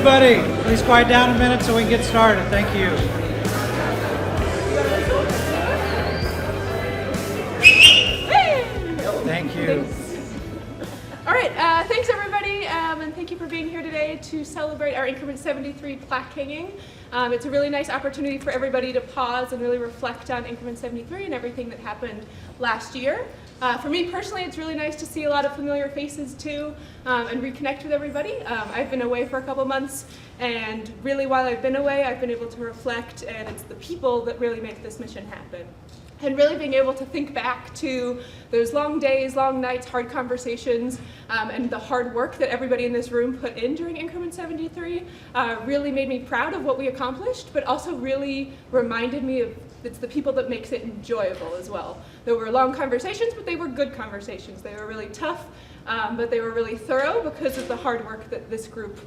everybody. Please quiet down a minute so we can get started. Thank you. Thank you. All right, thanks everybody, and thank you for being here today to celebrate our Increment 73 plaque hanging. It's a really nice opportunity for everybody to pause and really reflect on Increment 73 and everything that happened last year. For me personally, it's really nice to see a lot of familiar faces too, and reconnect with everybody. I've been away for a couple months, and really while I've been away, I've been able to reflect, and it's the people that really make this mission happen. And really being able to think back to those long days, long nights, hard conversations, and the hard work that everybody in this room put in during Increment 73 really made me proud of what we accomplished, but also really reminded me of it's the people that makes it enjoyable as well. There were long conversations, but they were good conversations. They were really tough, but they were really thorough because of the hard work that this group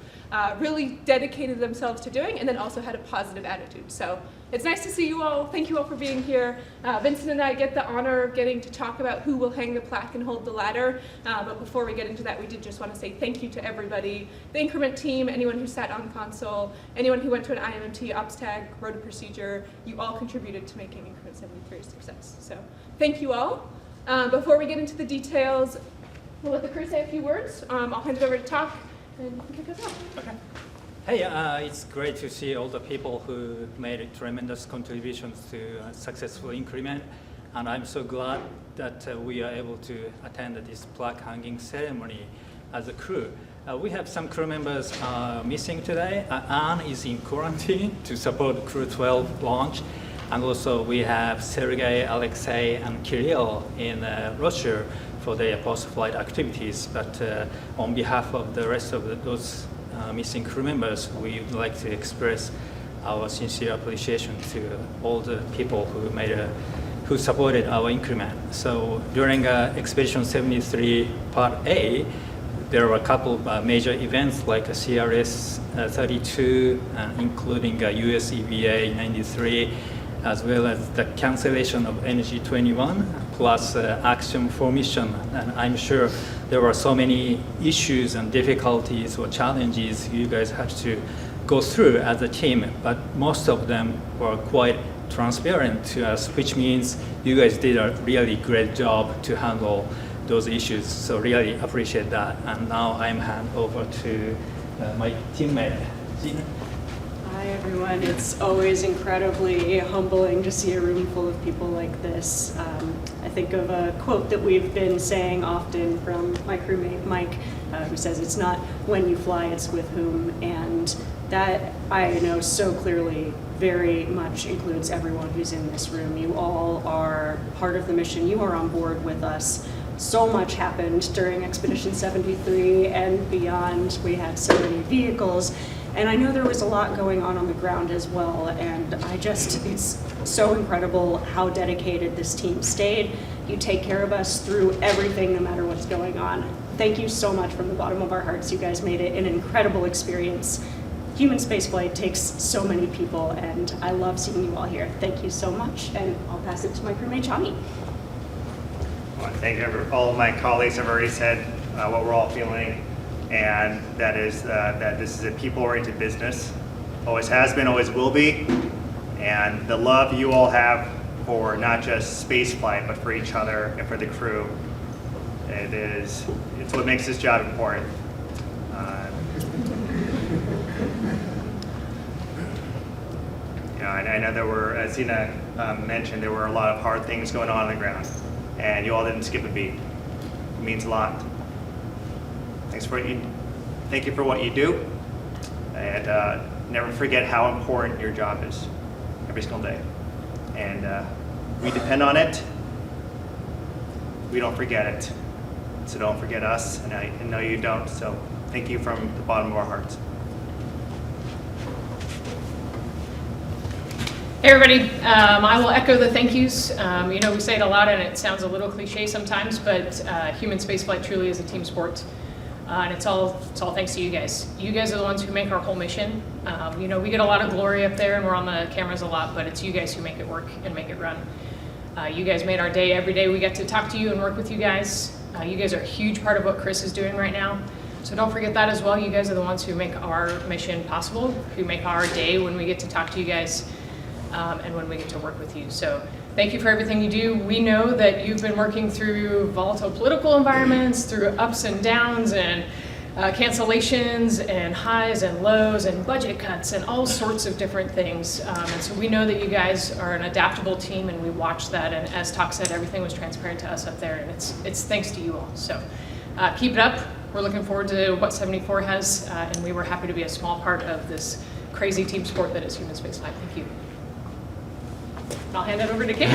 really dedicated themselves to doing, and then also had a positive attitude. So it's nice to see you all. Thank you all for being here. Vincent and I get the honor of getting to talk about who will hang the plaque and hold the ladder. But before we get into that, we did just want to say thank you to everybody, the Increment team, anyone who sat on console, anyone who went to an IMMT, ops tag, wrote a procedure. You all contributed to making Increment 73 a success. So thank you all. Before we get into the details, we'll let the crew say a few words. I'll hand it over to Talk and kick us off. Okay. Hey, it's great to see all the people who made tremendous contributions to a successful Increment, and I'm so glad that we are able to attend this plaque hanging ceremony as a crew. We have some crew members missing today. Anne is in quarantine to support Crew 12 launch, and also we have Sergey, Alexei, and Kirill in Russia for their post-flight activities. But on behalf of the rest of those missing crew members, we would like to express our sincere appreciation to all the people who supported our Increment. So during Expedition 73 Part A, there were a couple of major events like CRS 32, including US EVA 93, as well as the cancellation of Energy 21, plus Action for Mission. And I'm sure there were so many issues and difficulties or challenges you guys had to go through as a team, but most of them were quite transparent to us, which means you guys did a really great job to handle those issues. So really appreciate that. And now I'm hand over to my teammate, Gina. Hi everyone, it's always incredibly humbling to see a room full of people like this. I think of a quote that we've been saying often from my crewmate Mike, who says it's not when you fly, it's with whom, and that I know so clearly very much includes everyone who's in this room. You all are part of the mission, you are on board with us. So much happened during Expedition 73 and beyond. We had so many vehicles. And I know there was a lot going on the ground as well, and it's so incredible how dedicated this team stayed. You take care of us through everything, no matter what's going on. Thank you so much from the bottom of our hearts. You guys made it an incredible experience. Human spaceflight takes so many people, and I love seeing you all here. Thank you so much, and I'll pass it to my crewmate, Johnny. I want to thank all of my colleagues. Have already said what we're all feeling. And that is that this is a people-oriented business, always has been, always will be, and the love you all have for not just space flight, but for each other and for the crew, it's what makes this job important. I know there were, as Zina mentioned, there were a lot of hard things going on the ground, and you all didn't skip a beat. It means a lot. Thank you for what you do, and never forget how important your job is every single day. And we depend on it. We don't forget it. So don't forget us, and I know you don't. So thank you from the bottom of our hearts. Hey everybody, I will echo the thank yous. We say it a lot and it sounds a little cliche sometimes, but human spaceflight truly is a team sport. And it's all thanks to you guys. You guys are the ones who make our whole mission. We get a lot of glory up there and we're on the cameras a lot, but it's you guys who make it work and make it run. You guys made our day. Every day we get to talk to you and work with you guys. You guys are a huge part of what Chris is doing right now. So don't forget that as well. You guys are the ones who make our mission possible, who make our day when we get to talk to you guys and when we get to work with you. So thank you for everything you do. We know that you've been working through volatile political environments, through ups and downs and cancellations and highs and lows and budget cuts and all sorts of different things. And so we know that you guys are an adaptable team, and we watch that. And as Talk said, everything was transparent to us up there, and it's thanks to you all. So keep it up. We're looking forward to what 74 has, and we were happy to be a small part of this crazy team sport that is human spaceflight. Thank you. I'll hand it over to Kate.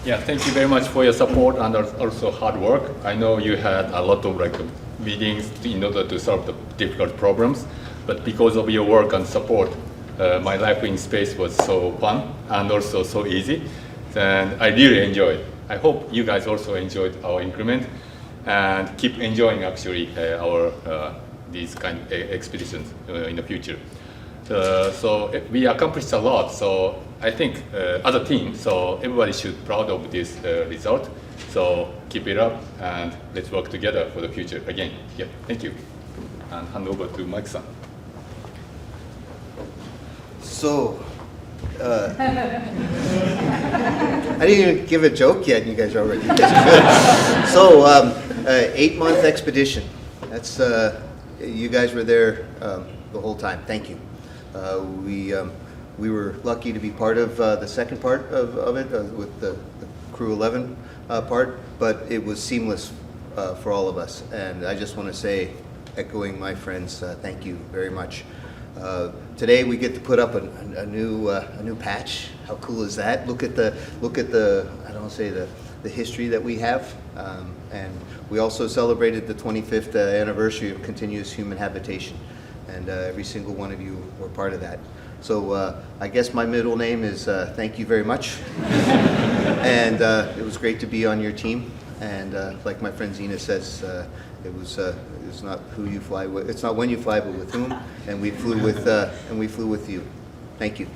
Yeah, thank you very much for your support and also hard work. I know you had a lot of meetings in order to solve the difficult problems, but because of your work and support, my life in space was so fun and also so easy, and I really enjoyed. I hope you guys also enjoyed our increment and keep enjoying actually our these kind of expeditions in the future. So we accomplished a lot. So I think as a team, so everybody should be proud of this result. So keep it up and let's work together for the future again. Yeah, thank you. And hand over to Mike-san. So, I didn't even give a joke yet, and you guys are already. So, 8-month expedition. That's you guys were there the whole time. Thank you. We were lucky to be part of the second part of it with the Crew 11 part, but it was seamless for all of us. And I just want to say, echoing my friends, thank you very much. Today we get to put up a new patch. How cool is that? Look at the I don't say the history that we have, and we also celebrated the 25th anniversary of continuous human habitation, and every single one of you were part of that. So I guess my middle name is thank you very much, and it was great to be on your team. And like my friend Zena says, it's not who you fly with, it's not when you fly, but with whom. And we flew with you. Thank you.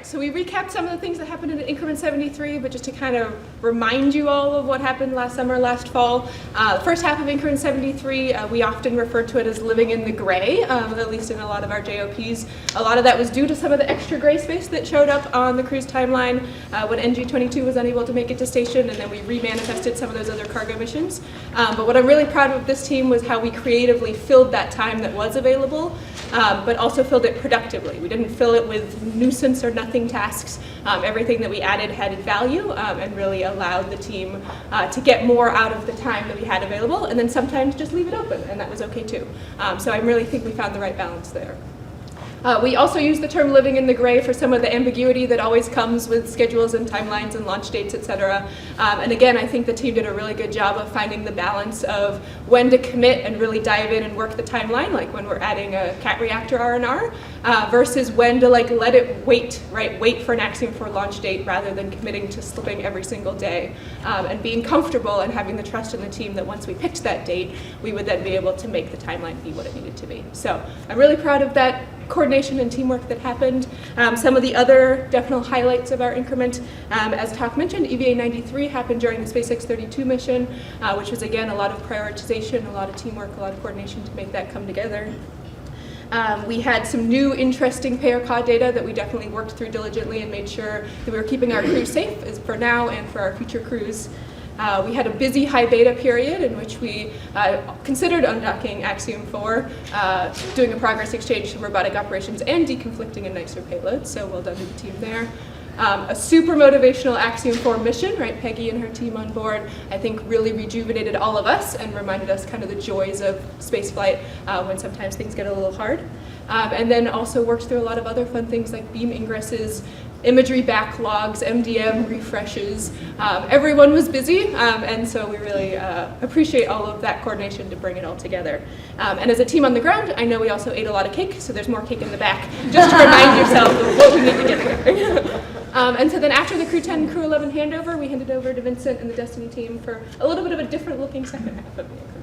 So we recapped some of the things that happened in Increment 73, but just to kind of remind you all of what happened last summer, last fall. The first half of Increment 73, we often refer to it as living in the gray, at least in a lot of our JOPs. A lot of that was due to some of the extra gray space that showed up on the cruise timeline when NG-22 was unable to make it to station, and then we remanifested some of those other cargo missions. But what I'm really proud of this team was how we creatively filled that time that was available, but also filled it productively. We didn't fill it with nuisance or nothing tasks. Everything that we added had value and really allowed the team to get more out of the time that we had available, and then sometimes just leave it open, and that was okay too. So I really think we found the right balance there. We also use the term living in the gray for some of the ambiguity that always comes with schedules and timelines and launch dates, etc. And again, I think the team did a really good job of finding the balance of when to commit and really dive in and work the timeline, like when we're adding a CAT reactor R&R, versus when to let it wait, right? Wait for an Axiom 4 launch date rather than committing to slipping every single day, and being comfortable and having the trust in the team that once we picked that date, we would then be able to make the timeline be what it needed to be. So I'm really proud of that coordination and teamwork that happened. Some of the other definite highlights of our increment, as Talk mentioned, EVA 93 happened during the SpaceX 32 mission, which was again a lot of prioritization, a lot of teamwork, a lot of coordination to make that come together. We had some new interesting PAYRCOD data that we definitely worked through diligently and made sure that we were keeping our crews safe as for now and for our future crews. We had a busy high beta period in which we considered undocking Axiom 4, doing a progress exchange to robotic operations and deconflicting a nicer payload, so well done to the team there. A super motivational Axiom 4 mission, right? Peggy and her team on board, I think really rejuvenated all of us and reminded us kind of the joys of spaceflight when sometimes things get a little hard. And then also worked through a lot of other fun things like beam ingresses, imagery backlogs, MDM refreshes. Everyone was busy, and so we really appreciate all of that coordination to bring it all together. And as a team on the ground, I know we also ate a lot of cake, so there's more cake in the back, just to remind yourself of what we need to get there. And so then after the Crew 10, Crew 11 handover, we handed over to Vincent and the Destiny team for a little bit of a different looking second half of the increment.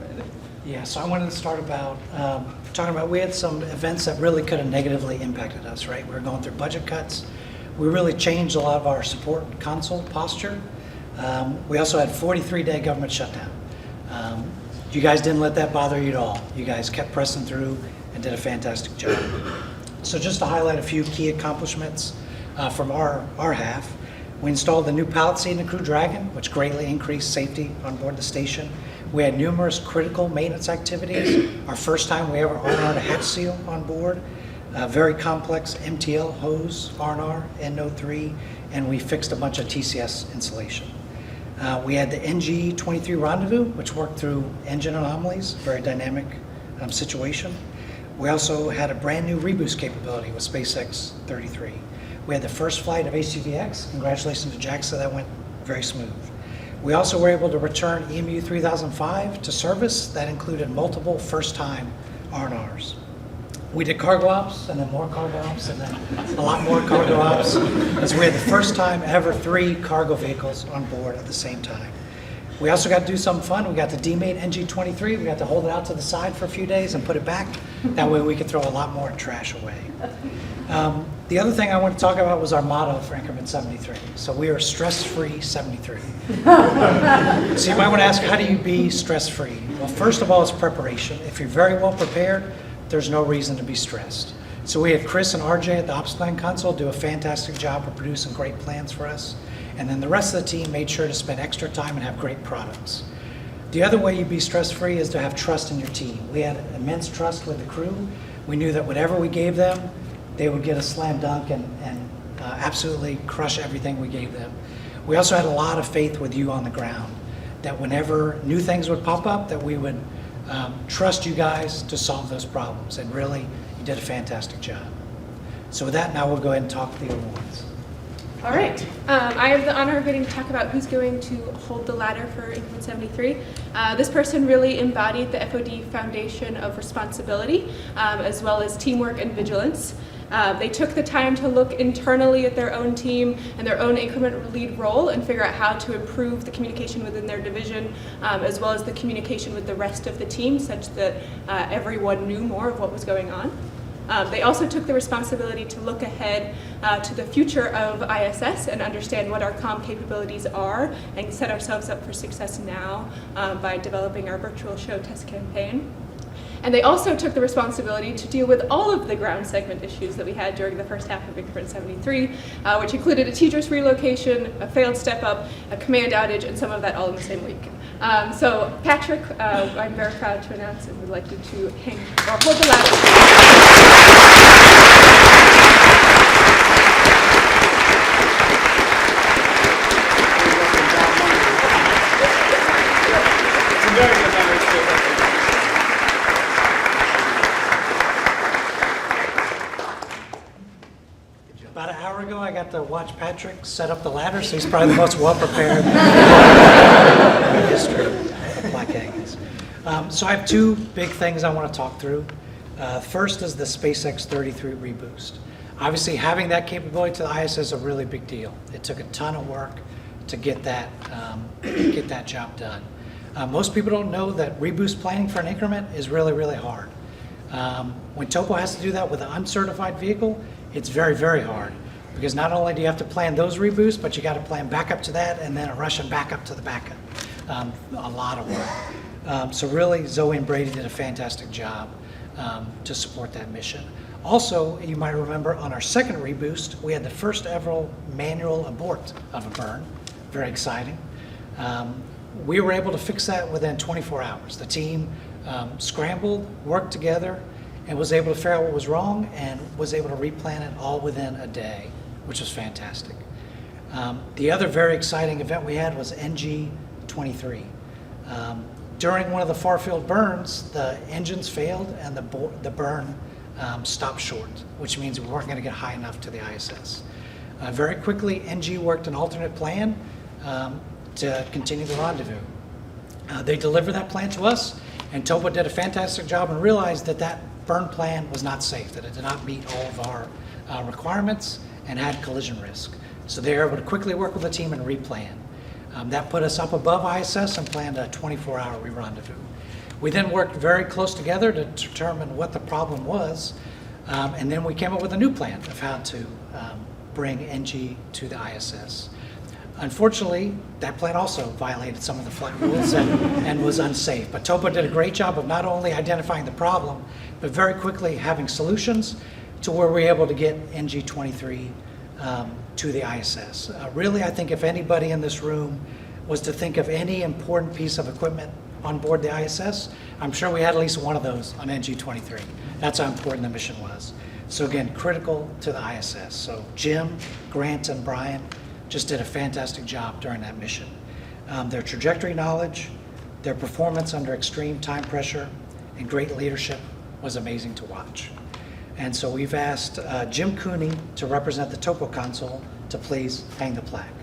Yeah, so I wanted to start about talking about we had some events that really could have negatively impacted us, right? We were going through budget cuts. We really changed a lot of our support console posture. We also had 43-day government shutdown. You guys didn't let that bother you at all. You guys kept pressing through and did a fantastic job. So just to highlight a few key accomplishments from our half, we installed the new pallet seat in the Crew Dragon, which greatly increased safety on board the station. We had numerous critical maintenance activities. Our first time we ever R&R'd a hatch seal on board. Very complex MTL hose R&R in Node 3, and we fixed a bunch of TCS insulation. We had the NG-23 rendezvous, which worked through engine anomalies, very dynamic situation. We also had a brand new reboost capability with SpaceX 33. We had the first flight of HCVX. Congratulations to JAXA, that went very smooth. We also were able to return EMU 3005 to service. That included multiple first-time R&Rs. We did cargo ops, and then more cargo ops, and then a lot more cargo ops, as we had the first time ever 3 cargo vehicles on board at the same time. We also got to do something fun. We got to demate NG-23. We got to hold it out to the side for a few days and put it back. That way we could throw a lot more trash away. The other thing I want to talk about was our motto for Increment 73. So we are stress-free 73. So you might want to ask, how do you be stress-free? Well, first of all, it's preparation. If you're very well prepared, there's no reason to be stressed. So we had Chris and RJ at the Ops Plan Console do a fantastic job of producing great plans for us. And then the rest of the team made sure to spend extra time and have great products. The other way you be stress-free is to have trust in your team. We had immense trust with the crew. We knew that whatever we gave them, they would get a slam dunk and absolutely crush everything we gave them. We also had a lot of faith with you on the ground, that whenever new things would pop up, that we would trust you guys to solve those problems. And really, you did a fantastic job. So with that, now we'll go ahead and talk the awards. All right. I have the honor of getting to talk about who's going to hold the ladder for Increment 73. This person really embodied the FOD foundation of responsibility, as well as teamwork and vigilance. They took the time to look internally at their own team and their own increment lead role and figure out how to improve the communication within their division, as well as the communication with the rest of the team, such that everyone knew more of what was going on. They also took the responsibility to look ahead to the future of ISS and understand what our comm capabilities are and set ourselves up for success now by developing our virtual show test campaign. And they also took the responsibility to deal with all of the ground segment issues that we had during the first half of Increment 73, which included a TDRS relocation, a failed step-up, a command outage, and some of that all in the same week. So Patrick, I'm very proud to announce and would like you to hang or hold the ladder. About an hour ago, I got to watch Patrick set up the ladder, so he's probably the most well-prepared in the history of Plaque hangings. So I have 2 big things I want to talk through. First is the SpaceX 33 reboost. Obviously, having that capability to the ISS is a really big deal. It took a ton of work to get that job done. Most people don't know that reboost planning for an increment is really, really hard. When Topo has to do that with an uncertified vehicle, it's very, very hard, because not only do you have to plan those reboosts, but you got to plan backup to that and then a Russian backup to the backup. A lot of work. So really, Zoe and Brady did a fantastic job to support that mission. Also, you might remember on our second reboost, we had the first ever manual abort of a burn. Very exciting. We were able to fix that within 24 hours. The team scrambled, worked together, and was able to figure out what was wrong and was able to replan it all within a day, which was fantastic. The other very exciting event we had was NG-23. During one of the far-field burns, the engines failed and the burn stopped short, which means we weren't going to get high enough to the ISS. Very quickly, NG worked an alternate plan to continue the rendezvous. They delivered that plan to us, and Topo did a fantastic job and realized that that burn plan was not safe, that it did not meet all of our requirements and had collision risk. So they were able to quickly work with the team and replan. That put us up above ISS and planned a 24-hour re-rendezvous. We then worked very close together to determine what the problem was, and then we came up with a new plan of how to bring NG to the ISS. Unfortunately, that plan also violated some of the flight rules and was unsafe. But Topo did a great job of not only identifying the problem, but very quickly having solutions to where we were able to get NG-23 to the ISS. Really, I think if anybody in this room was to think of any important piece of equipment on board the ISS, I'm sure we had at least one of those on NG-23. That's how important the mission was. So again, critical to the ISS. So Jim, Grant, and Brian just did a fantastic job during that mission. Their trajectory knowledge, their performance under extreme time pressure, and great leadership was amazing to watch. And so we've asked Jim Cooney to represent the Topo Council to please hang the plaque.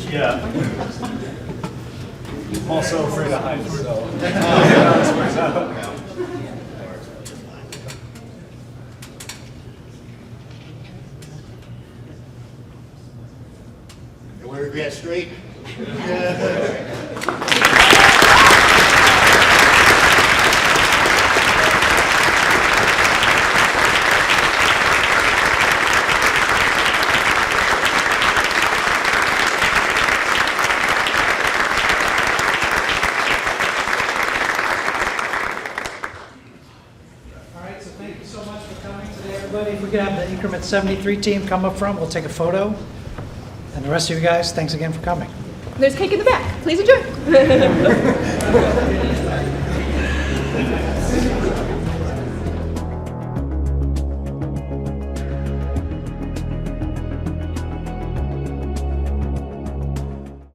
Yeah. I'm also afraid of heights, so. You want to get straight? All right, so thank you so much for coming today, everybody. If we could have the Increment 73 team come up front, we'll take a photo. And the rest of you guys, thanks again for coming. There's cake in the back. Please enjoy.